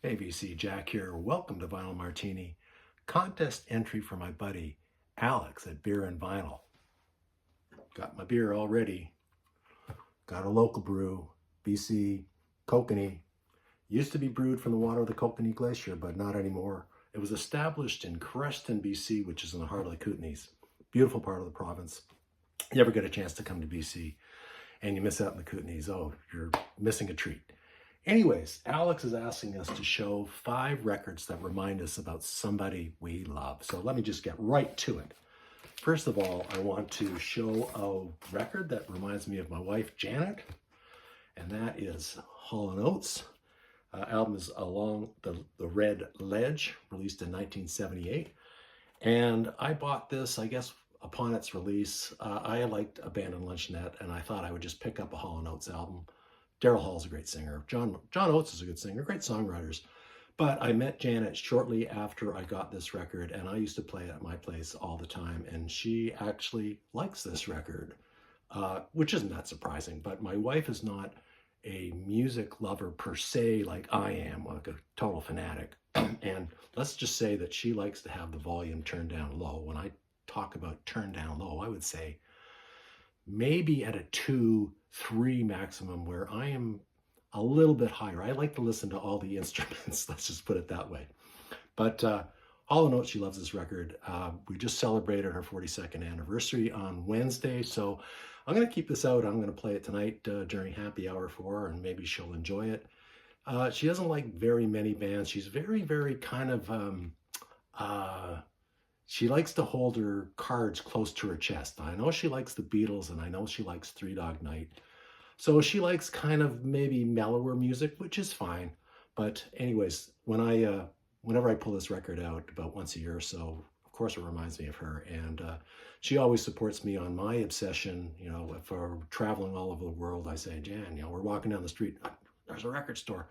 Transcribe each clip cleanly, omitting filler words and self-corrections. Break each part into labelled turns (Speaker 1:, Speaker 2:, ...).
Speaker 1: Hey VC, Jack here. Welcome to Vinyl Martini. Contest entry for my buddy Alex at Beer and Vinyl. Got my beer all ready. Got a local brew, BC Kokanee. Used to be brewed from the water of the Kokanee Glacier, but not anymore. It was established in Creston, BC, which is in the heart of the Kootenays. Beautiful part of the province. You ever get a chance to come to BC and you miss out in the Kootenays, oh, you're missing a treat. Anyways, Alex is asking us to show 5 records that remind us about somebody we love. So let me just get right to it. First of all, I want to show a record that reminds me of my wife, Janet, and that is Hall & Oates. Album is Along the Red Ledge, released in 1978. And I bought this, I guess, upon its release. I liked Abandoned Luncheonette, and I thought I would just pick up a Hall & Oates album. Daryl Hall's a great singer. John Oates is a good singer, great songwriters. But I met Janet shortly after I got this record, and I used to play it at my place all the time, and she actually likes this record, which isn't that surprising. But my wife is not a music lover per se like I am, like a total fanatic. And let's just say that she likes to have the volume turned down low. When I talk about turned down low, I would say maybe at a 2, 3 maximum, where I am a little bit higher. I like to listen to all the instruments, let's just put it that way. But Hall & Oates, she loves this record. We just celebrated her 42nd anniversary on Wednesday, so I'm going to keep this out. I'm going to play it tonight during happy hour for her, and maybe she'll enjoy it. She doesn't like very many bands. She's very kind of she likes to hold her cards close to her chest. I know she likes the Beatles, and I know she likes Three Dog Night. So she likes kind of maybe mellower music, which is fine. But anyways, whenever I pull this record out about once a year or so, of course it reminds me of her. And she always supports me on my obsession. You know, if we're traveling all over the world, I say, Jan, you know, we're walking down the street, there's a record store.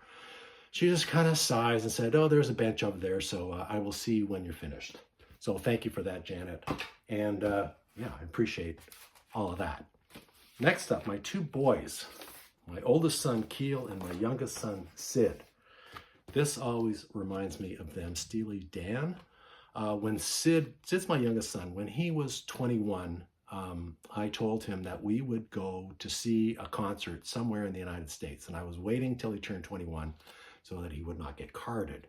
Speaker 1: She just kind of sighs and said, oh, there's a bench over there, so I will see you when you're finished. So thank you for that, Janet. And yeah, I appreciate all of that. Next up, my 2 boys, my oldest son, Keel, and my youngest son, Sid. This always reminds me of them, Steely Dan. When Sid's my youngest son, when he was 21, I told him that we would go to see a concert somewhere in the United States. And I was waiting till he turned 21 so that he would not get carded.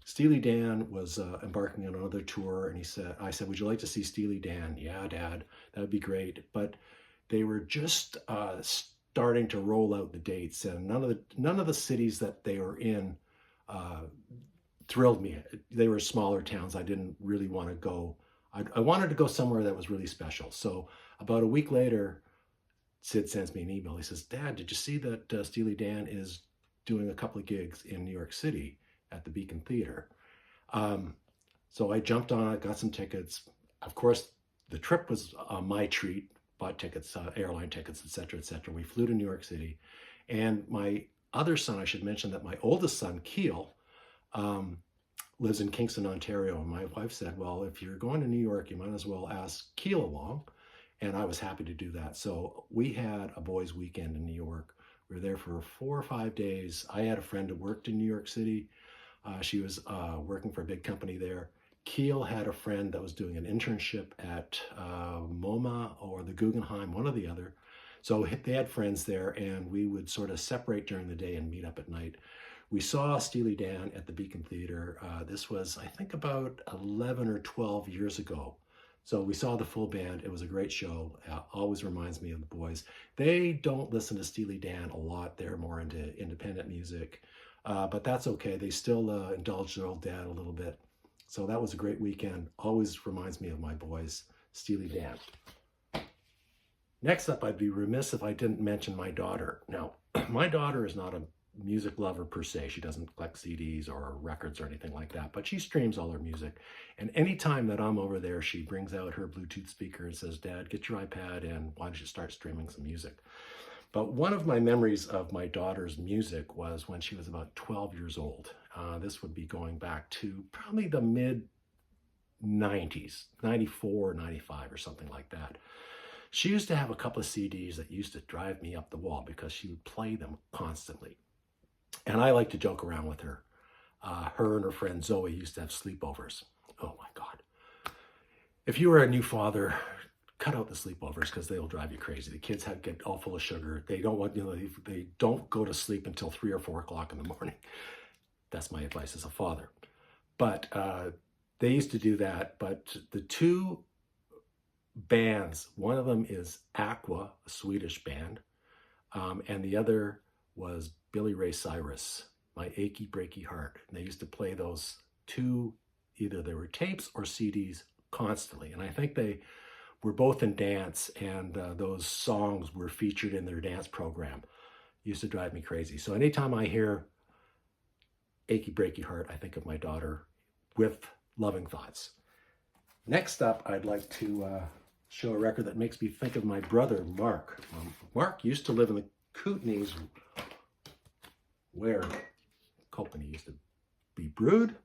Speaker 1: Steely Dan was embarking on another tour, and I said, would you like to see Steely Dan? Yeah, Dad, that would be great. But they were just starting to roll out the dates, and none of the cities that they were in thrilled me. They were smaller towns. I didn't really want to go. I wanted to go somewhere that was really special. So about a week later, Sid sends me an email. He says, Dad, did you see that Steely Dan is doing a couple of gigs in New York City at the Beacon Theater? So I jumped on it, got some tickets. Of course, the trip was my treat, bought tickets, airline tickets, etc., etc. We flew to New York City. And my other son, I should mention that my oldest son, Keel, lives in Kingston, Ontario. And my wife said, well, if you're going to New York, you might as well ask Keel along. And I was happy to do that. So we had a boys' weekend in New York. We were there for 4 or 5 days. I had a friend who worked in New York City. She was working for a big company there. Keel had a friend that was doing an internship at MoMA or the Guggenheim, one or the other. So they had friends there, and we would sort of separate during the day and meet up at night. We saw Steely Dan at the Beacon Theater. This was, I think, about 11 or 12 years ago. So we saw the full band. It was a great show. Always reminds me of the boys. They don't listen to Steely Dan a lot. They're more into independent music. But that's okay. They still indulge their old dad a little bit. So that was a great weekend. Always reminds me of my boys, Steely Dan. Next up, I'd be remiss if I didn't mention my daughter. Now, my daughter is not a music lover per se. She doesn't collect CDs or records or anything like that, but she streams all her music. And anytime that I'm over there, she brings out her Bluetooth speaker and says, Dad, get your iPad and why don't you start streaming some music? But one of my memories of my daughter's music was when she was about 12 years old. This would be going back to probably the mid-90s, 94, 95 or something like that. She used to have a couple of CDs that used to drive me up the wall because she would play them constantly. And I like to joke around with her. Her and her friend Zoe used to have sleepovers. Oh my God. If you are a new father, cut out the sleepovers because they'll drive you crazy. The kids get all full of sugar. They don't want, they don't go to sleep until 3 or 4 o'clock in the morning. That's my advice as a father. But they used to do that. But the two bands, one of them is Aqua, a Swedish band, and the other was Billy Ray Cyrus, My Achy Breaky Heart. And they used to play those two, either they were tapes or CDs constantly. And I think they were both in dance, and those songs were featured in their dance program. Used to drive me crazy. So anytime I hear Achy Breaky Heart, I think of my daughter with loving thoughts. Next up, I'd like to show a record that makes me think of my brother, Mark. Mark used to live in the Kootenays, where Company used to be brewed,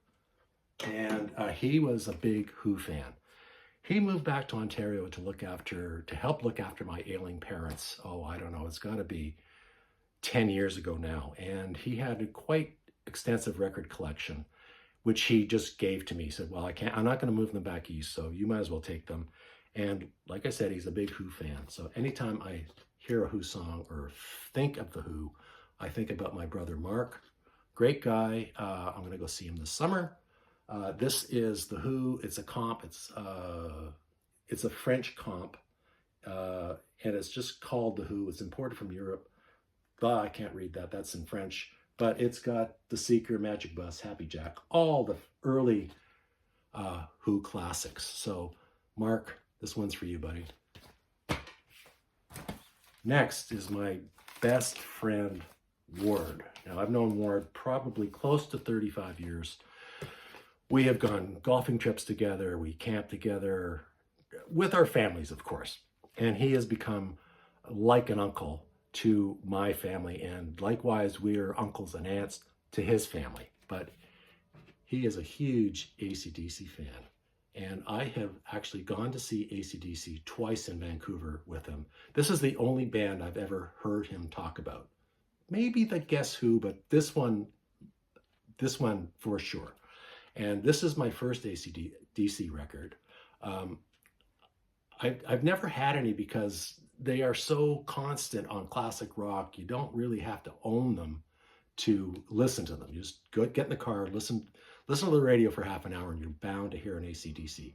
Speaker 1: and he was a big Who fan. He moved back to Ontario to help look after my ailing parents. Oh, I don't know, it's got to be 10 years ago now. And he had a quite extensive record collection, which he just gave to me. He said, well, I'm not going to move them back east, so you might as well take them. And like I said, he's a big Who fan. So anytime I hear a Who song or think of the Who, I think about my brother Mark. Great guy. I'm going to go see him this summer. This is the Who. It's a comp. It's a French comp, and it's just called the Who. It's imported from Europe. I can't read that. That's in French. But it's got The Seeker, Magic Bus, Happy Jack, all the early Who classics. So, Mark, this one's for you, buddy. Next is my best friend, Ward. Now, I've known Ward probably close to 35 years. We have gone golfing trips together. We camp together with our families, of course. And he has become like an uncle to my family, and likewise we are uncles and aunts to his family. But he is a huge ACDC fan, and I have actually gone to see ACDC twice in Vancouver with him. This is the only band I've ever heard him talk about. Maybe the Guess Who, but this one for sure. And this is my first ACDC record. I've never had any because they are so constant on classic rock. You don't really have to own them to listen to them. You just get in the car, listen to the radio for half an hour, and you're bound to hear an ACDC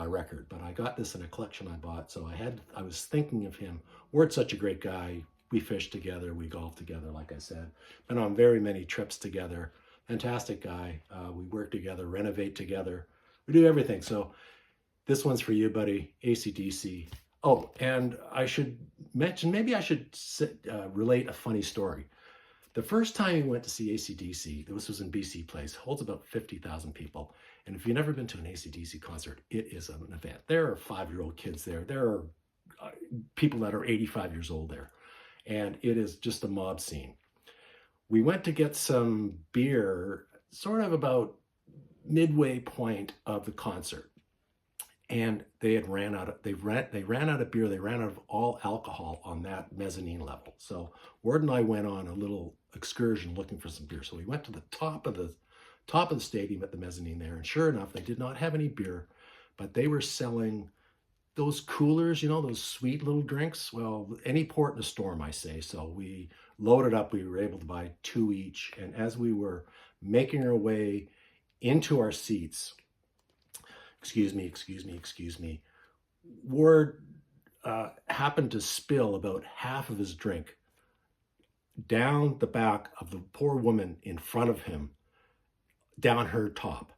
Speaker 1: record. But I got this in a collection I bought, so I was thinking of him. Ward's such a great guy. We fished together, we golfed together, like I said. Been on very many trips together. Fantastic guy. We work together, renovate together. We do everything. So this one's for you, buddy. ACDC. Oh, and I should mention, maybe I should relate a funny story. The first time we went to see ACDC, this was in BC Place, holds about 50,000 people. And if you've never been to an ACDC concert, it is an event. There are 5-year-old kids there. There are people that are 85 years old there. And it is just a mob scene. We went to get some beer, sort of about midway point of the concert. And they ran out of beer. They ran out of all alcohol on that mezzanine level. So Ward and I went on a little excursion looking for some beer. So we went to the top of the stadium at the mezzanine there, and sure enough, they did not have any beer, but they were selling those coolers, those sweet little drinks. Well, any port in a storm, I say. So we loaded up. We were able to buy 2 each, and as we were making our way into our seats, excuse me, Ward happened to spill about half of his drink down the back of the poor woman in front of him, down her top.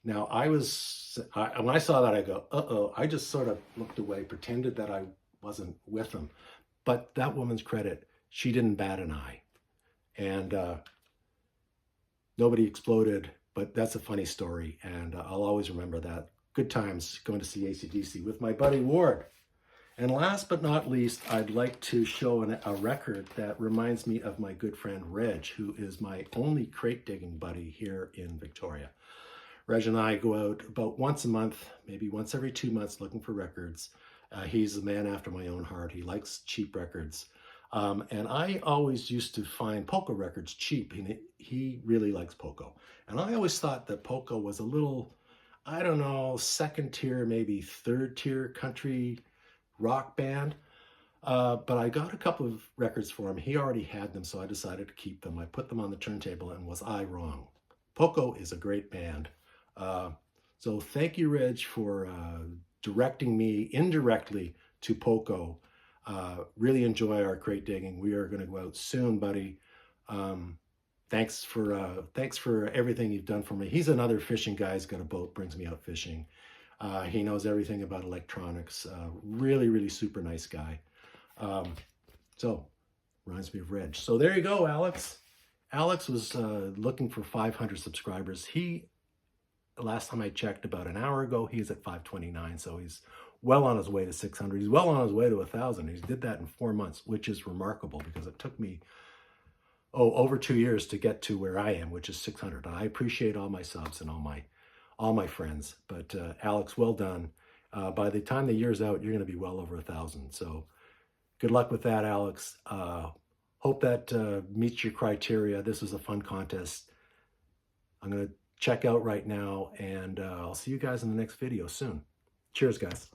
Speaker 1: Now, when I saw that, I go, uh-oh. I just sort of looked away, pretended that I wasn't with him. But that woman's credit, she didn't bat an eye. And nobody exploded, but that's a funny story, and I'll always remember that. Good times going to see ACDC with my buddy Ward. And last but not least, I'd like to show a record that reminds me of my good friend Reg, who is my only crate digging buddy here in Victoria. Reg and I go out about once a month, maybe once every 2 months, looking for records. He's a man after my own heart. He likes cheap records. And I always used to find Poco records cheap. And he really likes Poco. And I always thought that Poco was a little, I don't know, second tier, maybe third tier country rock band. But I got a couple of records for him. He already had them, so I decided to keep them. I put them on the turntable, and was I wrong? Poco is a great band. So thank you, Reg, for directing me indirectly to Poco. Really enjoy our crate digging. We are going to go out soon, buddy. Thanks for everything you've done for me. He's another fishing guy. He's got a boat, brings me out fishing. He knows everything about electronics. Really, really super nice guy. So, reminds me of Reg. So there you go, Alex. Alex was looking for 500 subscribers. Last time I checked about an hour ago, he's at 529. So he's well on his way to 600. He's well on his way to 1,000. He did that in 4 months, which is remarkable because it took me, over 2 years to get to where I am, which is 600. And I appreciate all my subs and all my friends. But Alex, well done. By the time the year's out, you're going to be well over 1,000. So good luck with that, Alex. Hope that meets your criteria. This was a fun contest. I'm going to check out right now, and I'll see you guys in the next video soon. Cheers, guys.